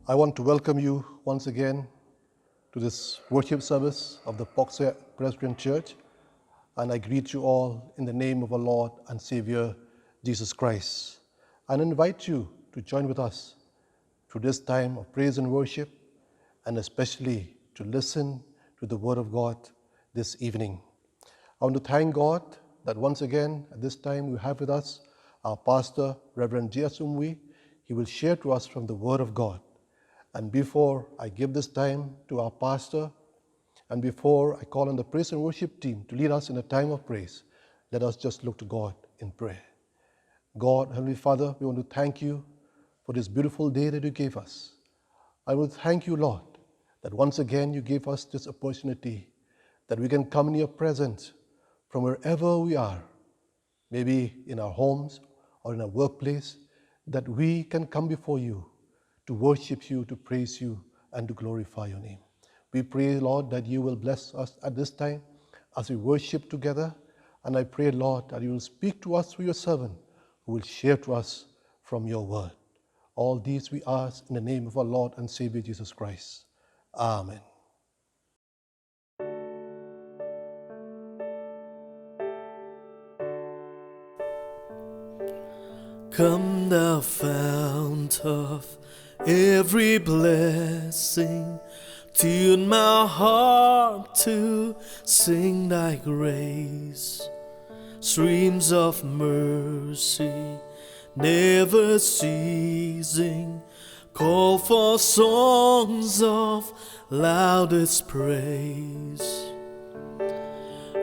I want to welcome you once again to this worship service of the Pohkseh Presbyterian Church, and I greet you all in the name of our Lord and Savior, Jesus Christ, and invite you to join with us through this time of praise and worship, and especially to listen to the Word of God this evening. I want to thank God that once again at this time we have with us our pastor, Reverend J. Asumwi. He will share to us from the Word of God. And before I give this time to our pastor, and before I call on the praise and worship team to lead us in a time of praise, let us just look to God in prayer. God, Heavenly Father, we want to thank you for this beautiful day that you gave us. I will thank you, Lord, that once again you gave us this opportunity that we can come in your presence from wherever we are, maybe in our homes or in our workplace, that we can come before you to worship you, to praise you, and to glorify your name. We pray, Lord, that you will bless us at this time as we worship together. And I pray, Lord, that you will speak to us through your servant, who will share to us from your word. All these we ask in the name of our Lord and Savior, Jesus Christ. Amen. Come thou fount of every blessing, tune my heart to sing thy grace. Streams of mercy never ceasing, call for songs of loudest praise.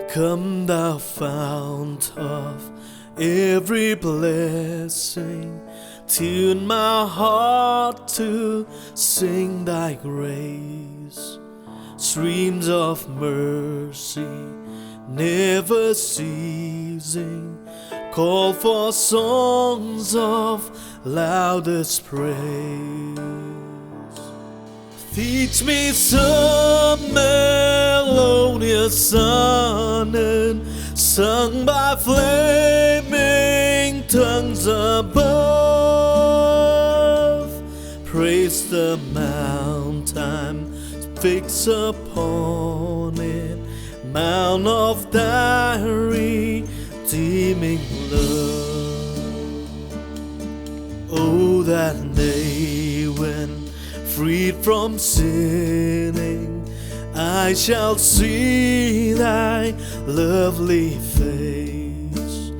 Come thou fount of every blessing, tune my heart to sing thy grace. Streams of mercy never ceasing, call for songs of loudest praise. Teach me some melodious sonnet sung by flaming tongues above. Praise the mount I'm fixed upon it, mount of thy redeeming love. Oh, that day when, freed from sinning, I shall see thy lovely face,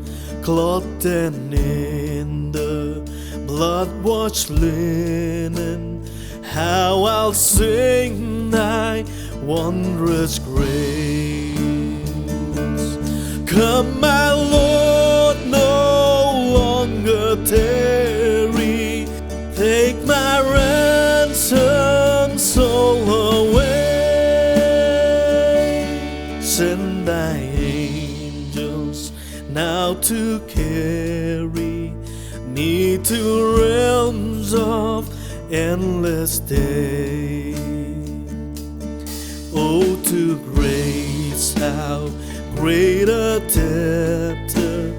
clothed and in the blood-washed linen. How I'll sing thy wondrous grace. Come, my Lord, no longer tarry, take my ransom soul away. Send thy angels now to carry me to realms of endless day. Oh, to grace how great a debtor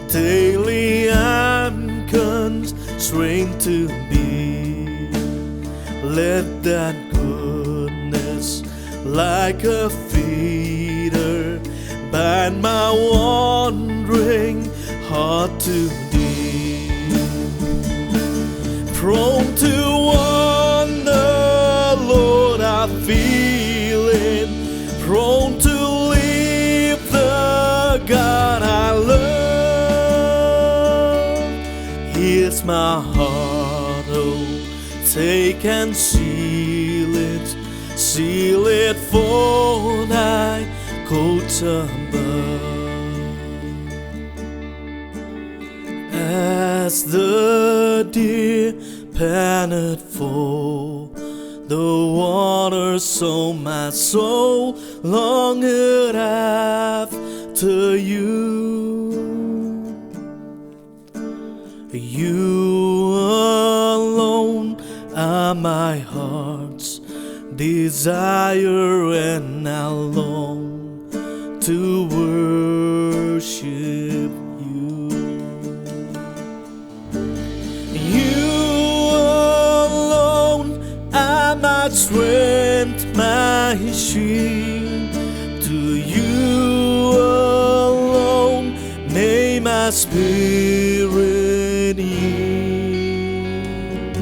daily I'm constrained to be. Let that goodness like a feeder bind my wandering heart to thee. Prone to wander, Lord, I feel it, prone to leave the God I love. Here's my heart, oh, take and seal it for thy courts above. As the deer panteth for the water, so my soul longeth after you. You alone are my heart's desire, and I long to worship you. You alone strength, my shield. To you alone may my spirit yield.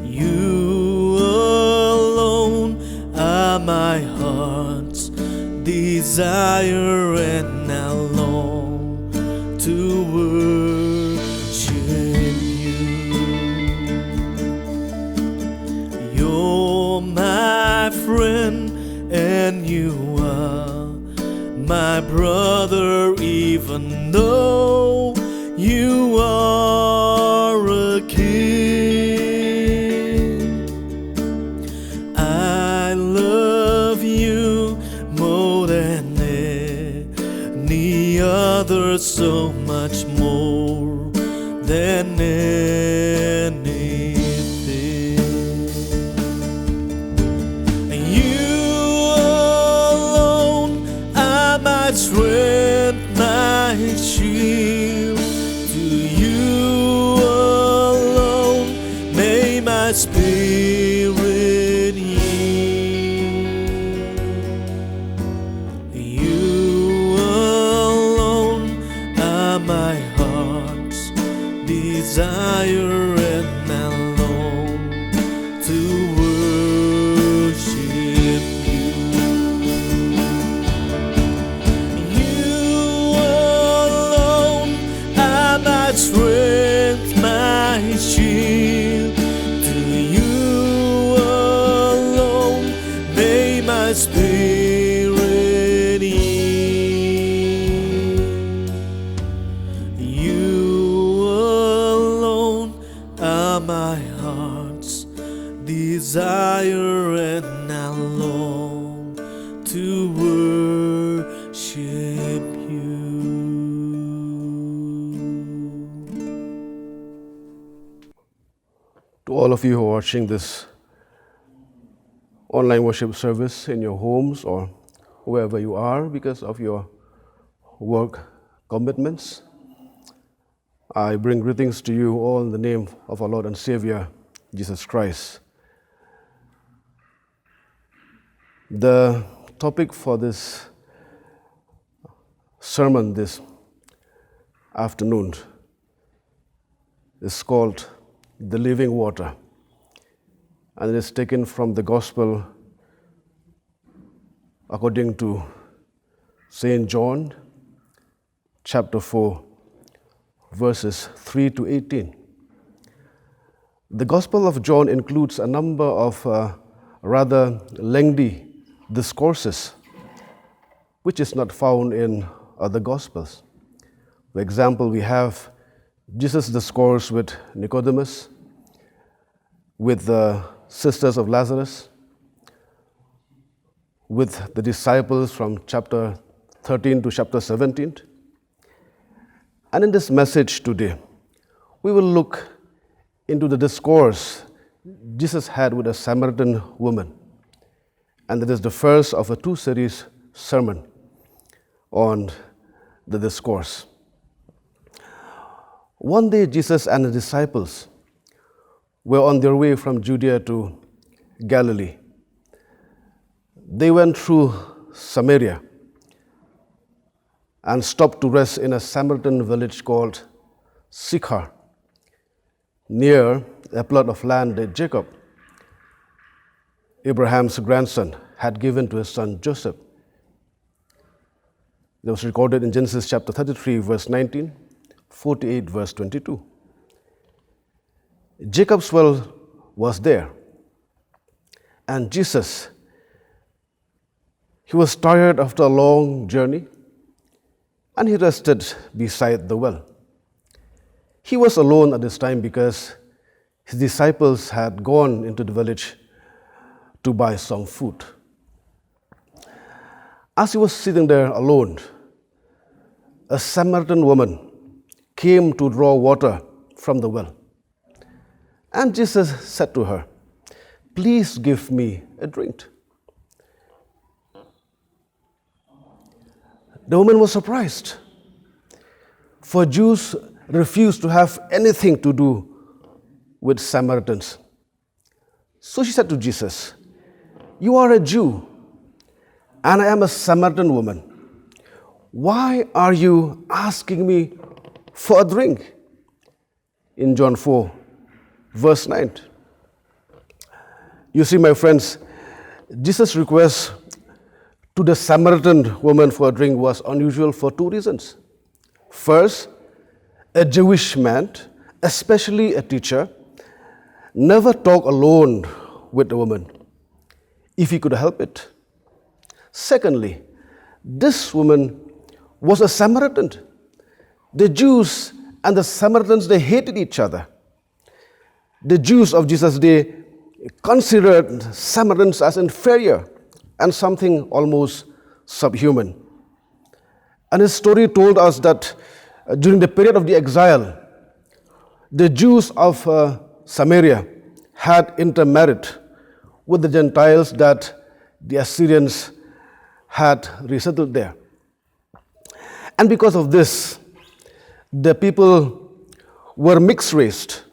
You alone are my heart's desire, and I long to worship you. You're my friend, and you are my brother, even though you are a king. I love you more than any other, so much more than anything. My strength, my shield. To you alone may my spirit yield. You alone are my heart's desire, and I long to worship you. My strength, my shield. To you alone may my spirit yield. You alone are my heart's desire, and I long to worship you. To all of you who are watching this online worship service in your homes or wherever you are because of your work commitments, I bring greetings to you all in the name of our Lord and Savior, Jesus Christ. The topic for this sermon this afternoon is called The Living Water, and it is taken from the Gospel according to St. John, chapter 4, verses 3 to 18. The Gospel of John includes a number of rather lengthy discourses, which is not found in other Gospels. For example, we have Jesus' discourse with Nicodemus, with the sisters of Lazarus, with the disciples from chapter 13 to chapter 17. And in this message today, we will look into the discourse Jesus had with a Samaritan woman. And that is the first of a two-series sermon on the discourse. One day, Jesus and his disciples were on their way from Judea to Galilee. They went through Samaria and stopped to rest in a Samaritan village called Sychar, near a plot of land that Jacob, Abraham's grandson, had given to his son Joseph. That was recorded in Genesis chapter 33, verse 19, 48, verse 22. Jacob's well was there, and Jesus, he was tired after a long journey, and he rested beside the well. He was alone at this time because his disciples had gone into the village to buy some food. As he was sitting there alone, a Samaritan woman came to draw water from the well. And Jesus said to her, "Please give me a drink." The woman was surprised, for Jews refused to have anything to do with Samaritans. So she said to Jesus, "You are a Jew, and I am a Samaritan woman. Why are you asking me for a drink?" In John 4, verse 9. You see, my friends, Jesus' request to the Samaritan woman for a drink was unusual for two reasons. First, a Jewish man, especially a teacher, never talk alone with a woman if he could help it. Secondly, this woman was a Samaritan. The Jews and the Samaritans, they hated each other. The Jews of Jesus' day considered Samaritans as inferior and something almost subhuman. And his story told us that during the period of the exile, the Jews of Samaria had intermarried with the Gentiles that the Assyrians had resettled there. And because of this, the people were mixed-raced,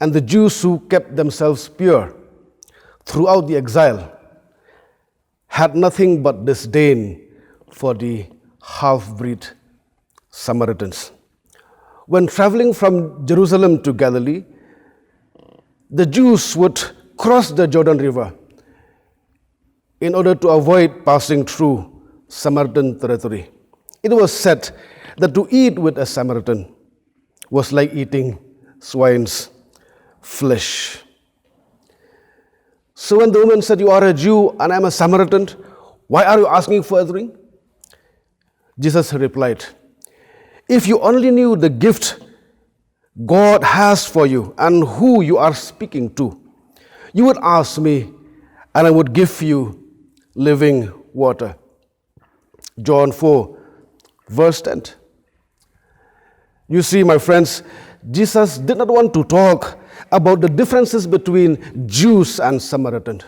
and the Jews who kept themselves pure throughout the exile had nothing but disdain for the half-breed Samaritans. When traveling from Jerusalem to Galilee, the Jews would cross the Jordan River in order to avoid passing through Samaritan territory. It was said that to eat with a Samaritan was like eating swine's flesh. So when the woman said, "You are a Jew and I am a Samaritan, why are you asking for a drink?" Jesus replied, "If you only knew the gift God has for you and who you are speaking to, you would ask me and I would give you living water." John 4, verse 10. You see, my friends, Jesus did not want to talk about the differences between Jews and Samaritans.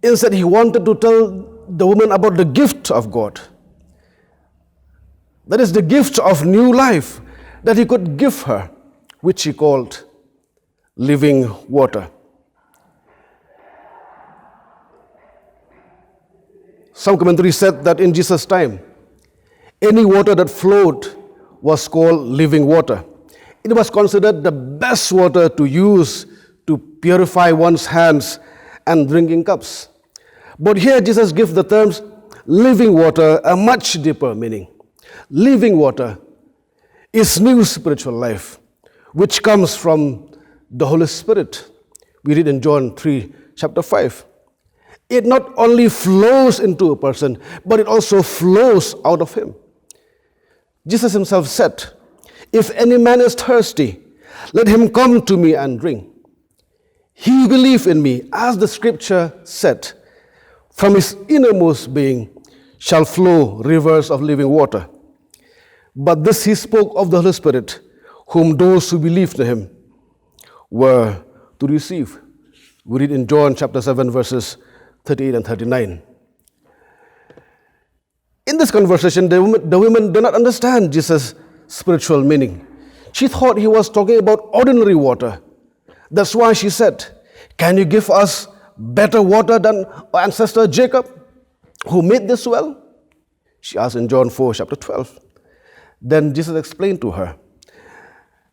Instead, he wanted to tell the woman about the gift of God. That is the gift of new life that he could give her, which he called living water. Some commentaries said that in Jesus' time, any water that flowed was called living water. It was considered the best water to use to purify one's hands and drinking cups. But here Jesus gives the terms living water a much deeper meaning. Living water is new spiritual life, which comes from the Holy Spirit. We read in John 3, chapter 5. It not only flows into a person, but it also flows out of him. Jesus himself said, "If any man is thirsty, let him come to me and drink. He who believes in me, as the scripture said, from his innermost being shall flow rivers of living water." But this he spoke of the Holy Spirit, whom those who believed in him were to receive. We read in John chapter 7, verses 38 and 39. In this conversation, the women did not understand Jesus' spiritual meaning. She thought he was talking about ordinary water. That's why she said, "Can you give us better water than our ancestor Jacob, who made this well?" She asked in John 4, chapter 12. Then Jesus explained to her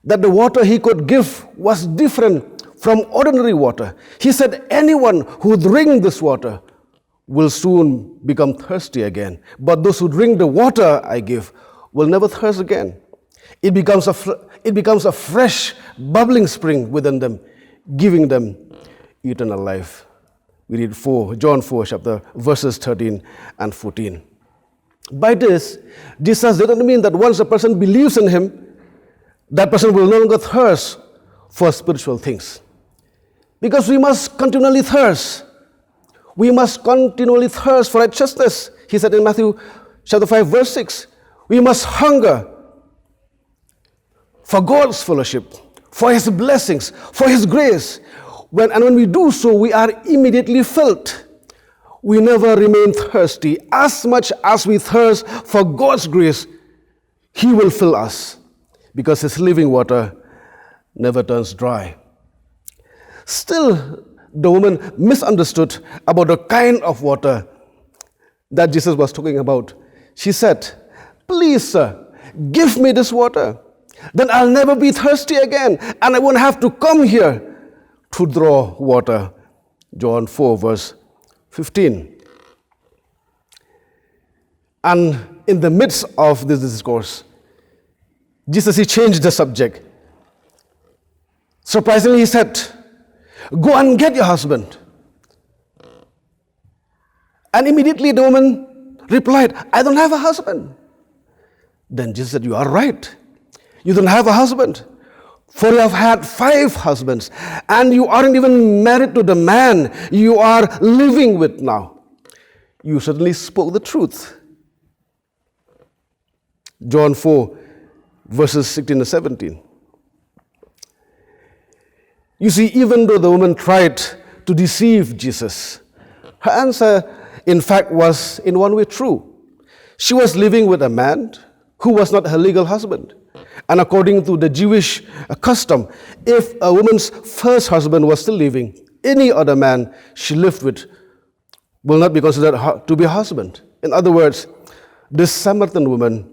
that the water he could give was different from ordinary water. He said, "Anyone who drinks this water will soon become thirsty again. But those who drink the water I give will never thirst again. It becomes a fresh, bubbling spring within them, giving them eternal life." We read John 4, chapter verses 13 and 14. By this, Jesus didn't mean that once a person believes in him, that person will no longer thirst for spiritual things. Because we must continually thirst. We must continually thirst for righteousness. He said in Matthew chapter 5, verse 6, we must hunger for God's fellowship, for his blessings, for his grace. When we do so, we are immediately filled. We never remain thirsty. As much as we thirst for God's grace, he will fill us, because his living water never turns dry. Still, the woman misunderstood about the kind of water that Jesus was talking about. She said, "Please, sir, give me this water. Then I'll never be thirsty again, and I won't have to come here to draw water." John 4, verse 15. And in the midst of this discourse, Jesus, he changed the subject. Surprisingly, he said, "Go and get your husband." And immediately the woman replied, "I don't have a husband." Then Jesus said, "You are right. You don't have a husband, for you have had 5 husbands, and you aren't even married to the man you are living with now. You certainly spoke the truth." John 4, verses 16 and 17. You see, even though the woman tried to deceive Jesus, her answer, in fact, was in one way true. She was living with a man who was not her legal husband. And according to the Jewish custom, if a woman's first husband was still living, any other man she lived with will not be considered to be a husband. In other words, this Samaritan woman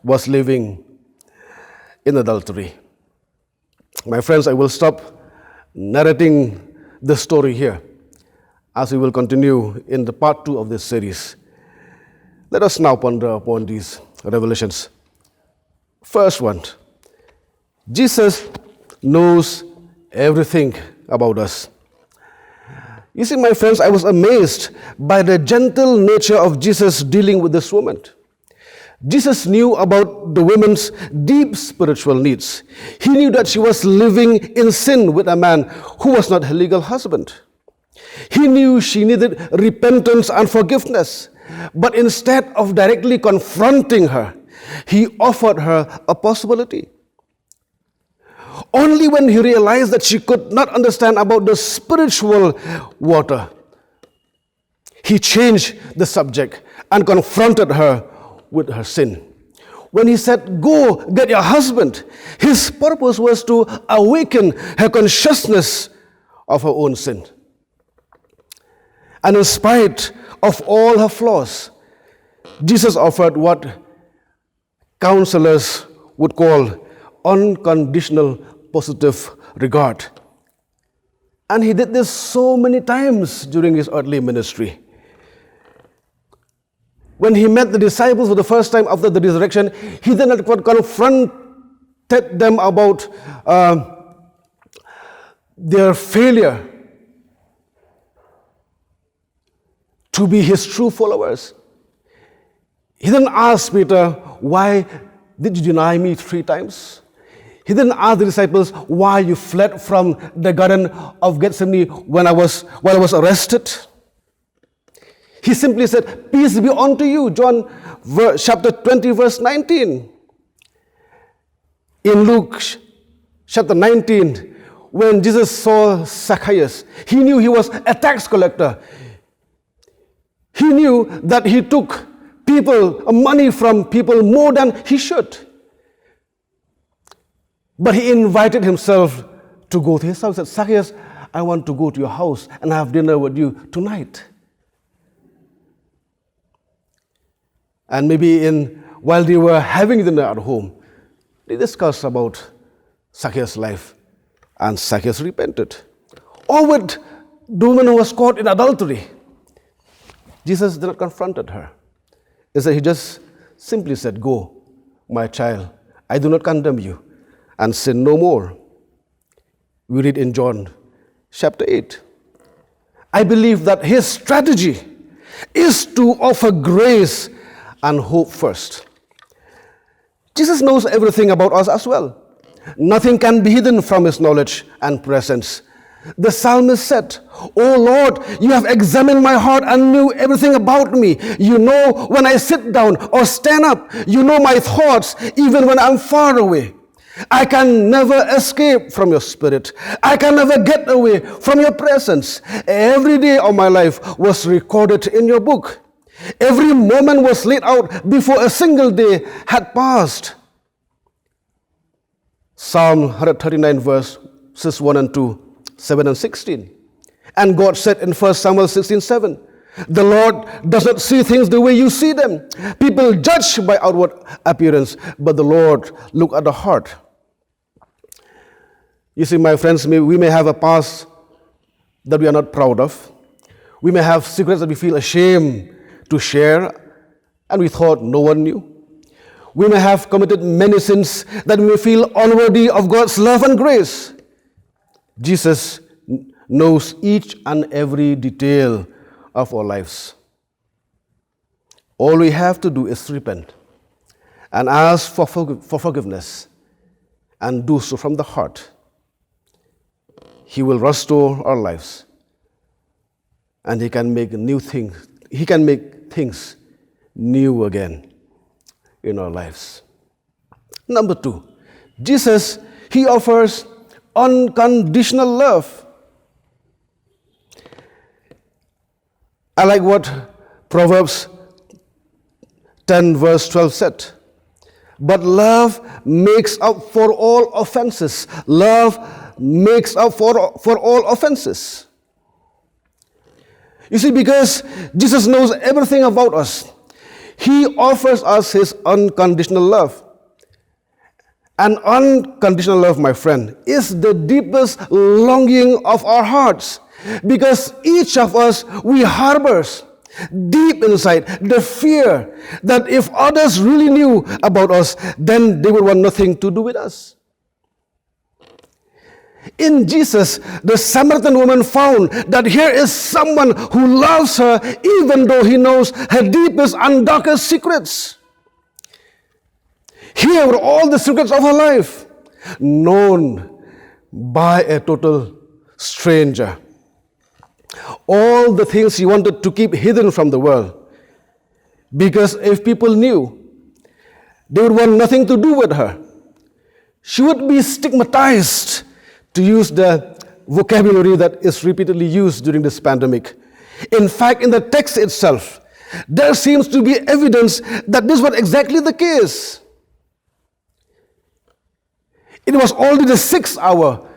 was living in adultery. My friends, I will stop narrating the story here, as we will continue in the part 2 of this series. Let us now ponder upon these revelations. First one, Jesus knows everything about us. You see, my friends, I was amazed by the gentle nature of Jesus dealing with this woman. Jesus knew about the woman's deep spiritual needs. He knew that she was living in sin with a man who was not her legal husband. He knew she needed repentance and forgiveness. But instead of directly confronting her, he offered her a possibility. Only when he realized that she could not understand about the spiritual water, he changed the subject and confronted her with her sin. When he said, "Go get your husband," his purpose was to awaken her consciousness of her own sin. And in spite of all her flaws, Jesus offered what counselors would call unconditional positive regard. And he did this so many times during his earthly ministry. When he met the disciples for the first time after the resurrection, he then confronted them about their failure to be his true followers. He didn't ask Peter, "Why did you deny me 3 times?" He didn't ask the disciples, "Why you fled from the Garden of Gethsemane while I was arrested?" He simply said, "Peace be unto you," John chapter 20, verse 19. In Luke chapter 19, when Jesus saw Zacchaeus, he knew he was a tax collector. He knew that he took money from people more than he should. But he invited himself to go to his house. He said, "Zacchaeus, I want to go to your house and have dinner with you tonight." And maybe while they were having dinner at home, they discussed about Zacchaeus' life, and Zacchaeus repented. Or with the woman who was caught in adultery, Jesus did not confront her. He just simply said, "Go, my child, I do not condemn you, and sin no more." We read in John chapter 8. I believe that his strategy is to offer grace and hope first. Jesus knows everything about us as well. Nothing can be hidden from his knowledge and presence. The psalmist said, "O Lord, you have examined my heart and knew everything about me. You know when I sit down or stand up. You know my thoughts even when I'm far away. I can never escape from your spirit. I can never get away from your presence. Every day of my life was recorded in your book. Every moment was laid out before a single day had passed." Psalm 139 verses 1 and 2 7 and 16. And God said in 1 Samuel 16:7, the Lord does not see things the way you see them. People judge by outward appearance, but the Lord look at the heart. You see, my friends, we may have a past that we are not proud of. We may have secrets that we feel ashamed to share, and we thought no one knew. We may have committed many sins that we may feel unworthy of God's love and grace. Jesus knows each and every detail of our lives. All we have to do is repent and ask for forgiveness, and do so from the heart. He will restore our lives, and He can make new things. He can make things new again in our lives. Number 2, Jesus, He offers unconditional love. I like what Proverbs 10 verse 12 said. But love makes up for all offenses. Love makes up for all offenses. You see, because Jesus knows everything about us, He offers us His unconditional love. And unconditional love, my friend, is the deepest longing of our hearts. Because each of us, we harbors deep inside the fear that if others really knew about us, then they would want nothing to do with us. In Jesus, the Samaritan woman found that here is someone who loves her even though He knows her deepest and darkest secrets. Here were all the secrets of her life, known by a total stranger. All the things she wanted to keep hidden from the world. Because if people knew, they would want nothing to do with her. She would be stigmatized, to use the vocabulary that is repeatedly used during this pandemic. In fact, in the text itself, there seems to be evidence that this was exactly the case. It was already the 6th hour,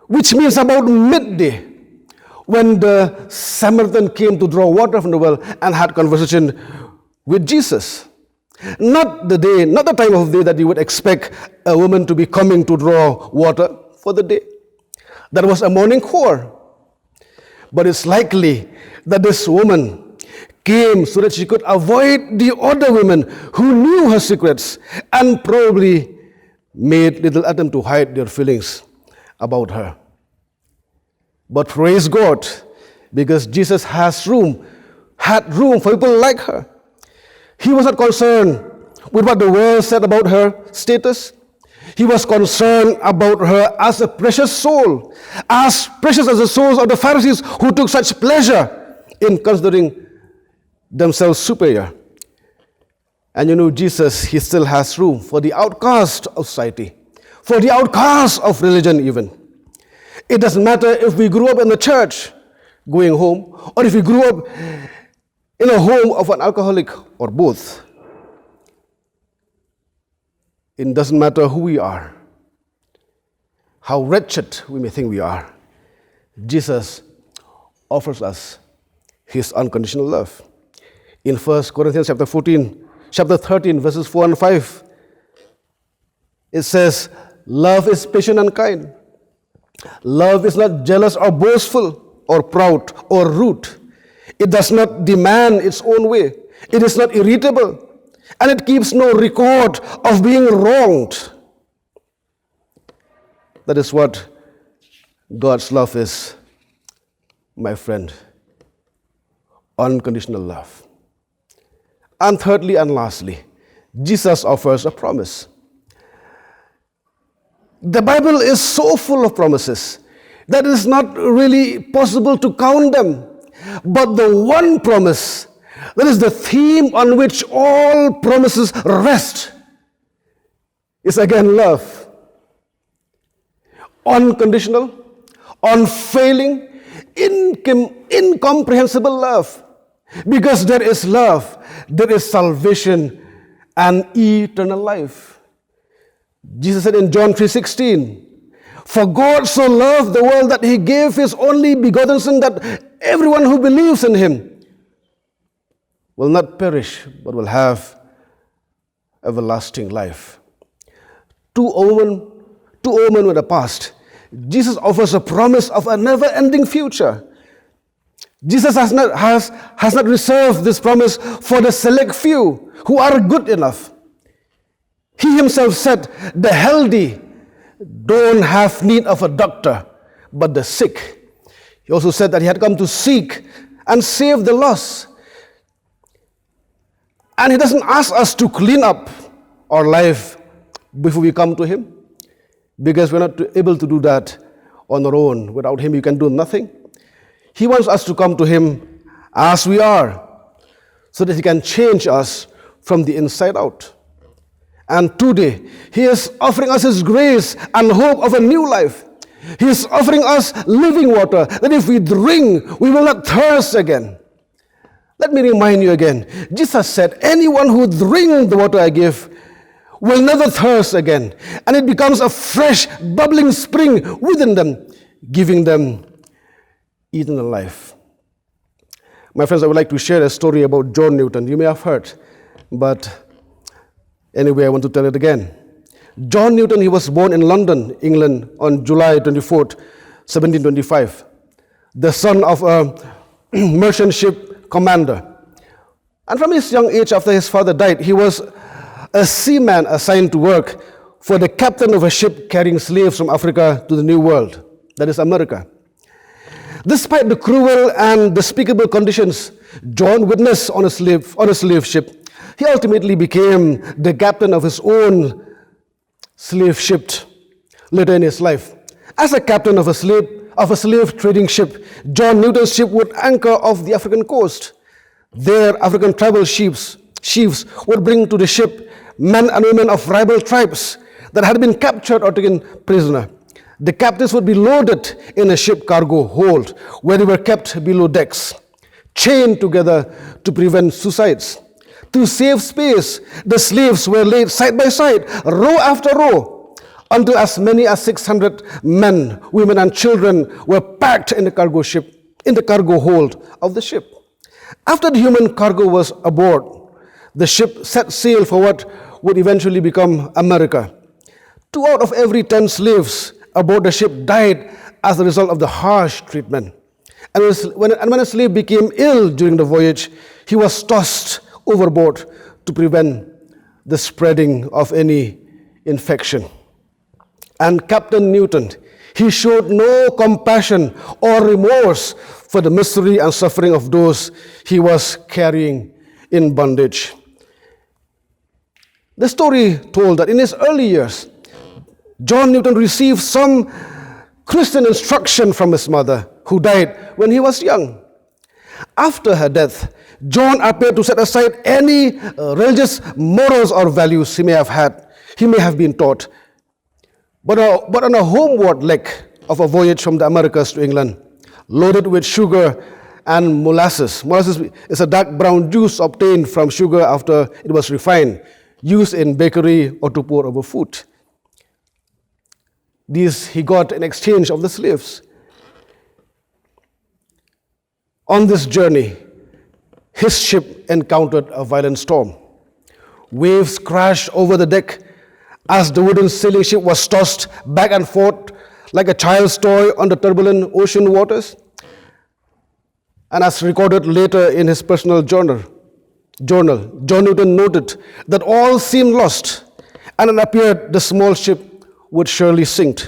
which means about midday, when the Samaritan came to draw water from the well and had conversation with Jesus. Not the time of day that you would expect a woman to be coming to draw water for the day. That was a morning core. But it's likely that this woman came so that she could avoid the other women who knew her secrets and probably made little attempt to hide their feelings about her. But praise God, because Jesus had room for people like her. He was not concerned with what the world said about her status. He was concerned about her as a precious soul, as precious as the souls of the Pharisees who took such pleasure in considering themselves superior. And you know, Jesus, He still has room for the outcast of society, for the outcast of religion even. It doesn't matter if we grew up in the church, going home, or if we grew up in a home of an alcoholic, or both. It doesn't matter who we are, how wretched we may think we are. Jesus offers us His unconditional love. In 1 Corinthians chapter 13, verses 4 and 5, it says, love is patient and kind. Love is not jealous or boastful or proud or rude. It does not demand its own way. It is not irritable. And it keeps no record of being wronged. That is what God's love is, my friend. Unconditional love. And thirdly and lastly, Jesus offers a promise. The Bible is so full of promises that it is not really possible to count them. But the one promise that is the theme on which all promises rest is again love. Unconditional, unfailing, incomprehensible love. Because there is love, there is salvation and eternal life. Jesus said in John 3:16, For God so loved the world that he gave his only begotten Son, that everyone who believes in him will not perish, but will have everlasting life. To a woman with a past, Jesus offers a promise of a never-ending future. Jesus has not reserved this promise for the select few who are good enough. He himself said, the healthy don't have need of a doctor, but the sick. He also said that he had come to seek and save the lost. And he doesn't ask us to clean up our life before we come to him, because we're not able to do that on our own. Without him, you can do nothing. He wants us to come to him as we are, so that he can change us from the inside out. And today, he is offering us his grace and hope of a new life. He is offering us living water, that if we drink, we will not thirst again. Let me remind you again. Jesus said, anyone who drinks the water I give will never thirst again. And it becomes a fresh, bubbling spring within them, giving them eternal life. My friends, I would like to share a story about John Newton. You may have heard, but anyway, I want to tell it again. John Newton, he was born in London, England, on July 24th, 1725, the son of a merchant ship commander. And from his young age, after his father died, he was a seaman assigned to work for the captain of a ship carrying slaves from Africa to the New World, that is America. Despite the cruel and despicable conditions John witnessed on a slave ship, he ultimately became the captain of his own slave ship later in his life. As a captain of a slave trading ship, John Newton's ship would anchor off the African coast. There, African tribal chiefs would bring to the ship men and women of rival tribes that had been captured or taken prisoner. The captives would be loaded in a ship cargo hold, where they were kept below decks, chained together to prevent suicides. To save space, the slaves were laid side by side, row after row, until as many as 600 men, women, and children were packed in the cargo hold of the ship. After the human cargo was aboard, the ship set sail for what would eventually become America. 2 out of every 10 slaves aboard the ship died as a result of the harsh treatment. And when a slave became ill during the voyage, he was tossed overboard to prevent the spreading of any infection. And Captain Newton, he showed no compassion or remorse for the misery and suffering of those he was carrying in bondage. The story told that in his early years, John Newton received some Christian instruction from his mother, who died when he was young. After her death, John appeared to set aside any religious morals or values he may have been taught. But on a homeward leg of a voyage from the Americas to England, loaded with sugar and molasses. Molasses is a dark brown juice obtained from sugar after it was refined, used in bakery or to pour over food. These he got in exchange of the slaves. On this journey, his ship encountered a violent storm. Waves crashed over the deck as the wooden sailing ship was tossed back and forth like a child's toy on the turbulent ocean waters. And as recorded later in his personal journal, John Newton noted that all seemed lost, and it appeared the small ship would surely sink.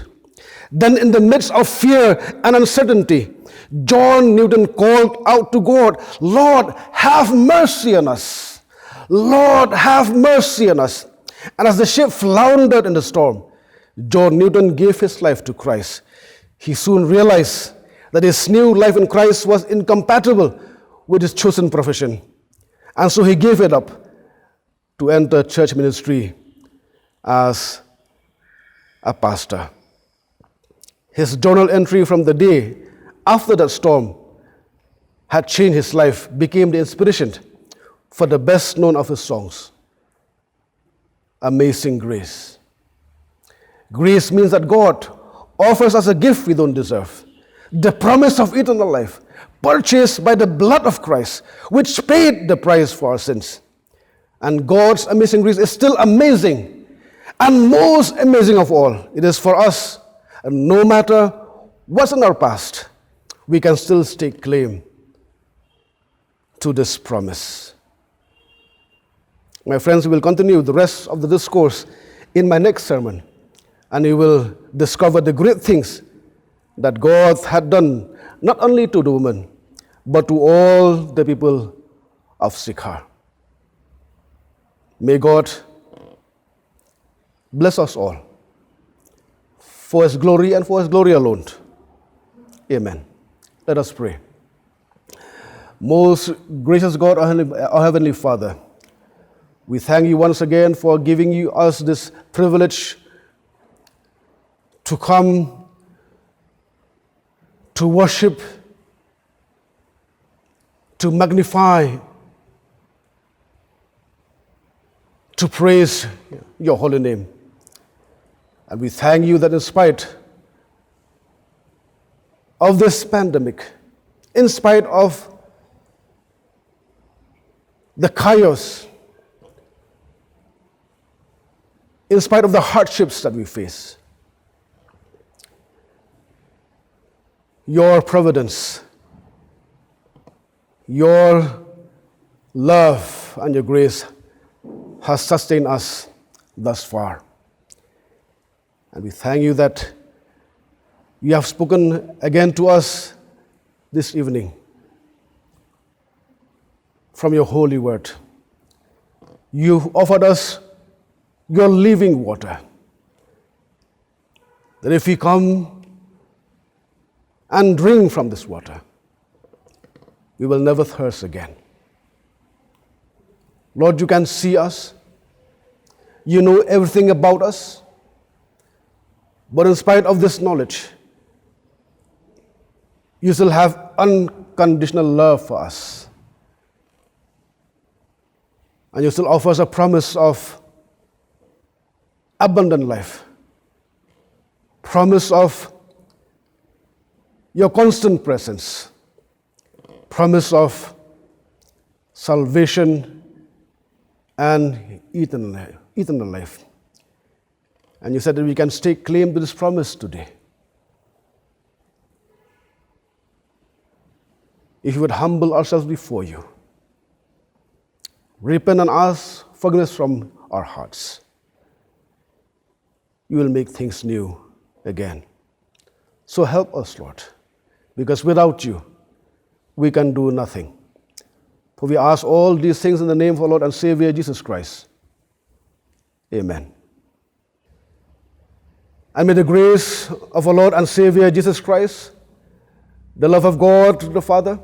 Then in the midst of fear and uncertainty, John Newton called out to God, "Lord, have mercy on us. Lord, have mercy on us." And as the ship floundered in the storm, John Newton gave his life to Christ. He soon realized that his new life in Christ was incompatible with his chosen profession. And so he gave it up to enter church ministry as a pastor. His journal entry from the day after that storm had changed his life, became the inspiration for the best known of his songs, Amazing Grace. Grace means that God offers us a gift we don't deserve, the promise of eternal life, purchased by the blood of Christ, which paid the price for our sins. And God's amazing grace is still amazing, and most amazing of all, it is for us, and no matter what's in our past, we can still stake claim to this promise. My friends, we will continue the rest of the discourse in my next sermon, and we will discover the great things that God had done, not only to the woman, but to all the people of Sychar. May God bless us all for His glory and for His glory alone. Amen. Let us pray. Most gracious God, our Heavenly Father, we thank you once again for giving us this privilege to come to worship, to magnify, to praise your holy name. And we thank you that in spite of this pandemic, in spite of the chaos, in spite of the hardships that we face, your providence, your love and your grace has sustained us thus far. And we thank you that you have spoken again to us this evening from your holy word. You offered us your living water, that if we come and drink from this water, we will never thirst again. Lord, you can see us. You know everything about us. But in spite of this knowledge, you still have unconditional love for us. And you still offer us a promise of abundant life, promise of your constant presence, promise of salvation and eternal life. And you said that we can stake claim to this promise today. If we would humble ourselves before you, repent and ask forgiveness from our hearts, you will make things new again. So help us, Lord, because without you, we can do nothing. For we ask all these things in the name of our Lord and Savior, Jesus Christ. Amen. And may the grace of our Lord and Savior, Jesus Christ, the love of God the Father,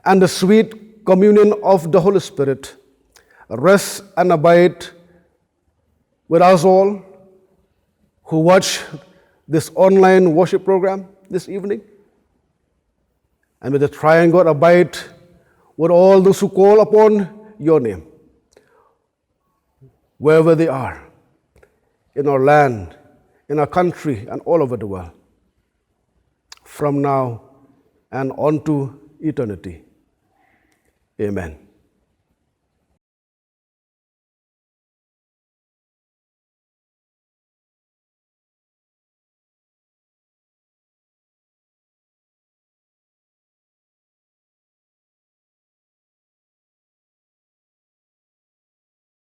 and the sweet communion of the Holy Spirit rest and abide with us all who watch this online worship program this evening. And may the triune God abide with all those who call upon your name, wherever they are, in our land, in our country, and all over the world, from now and on to eternity. Amen.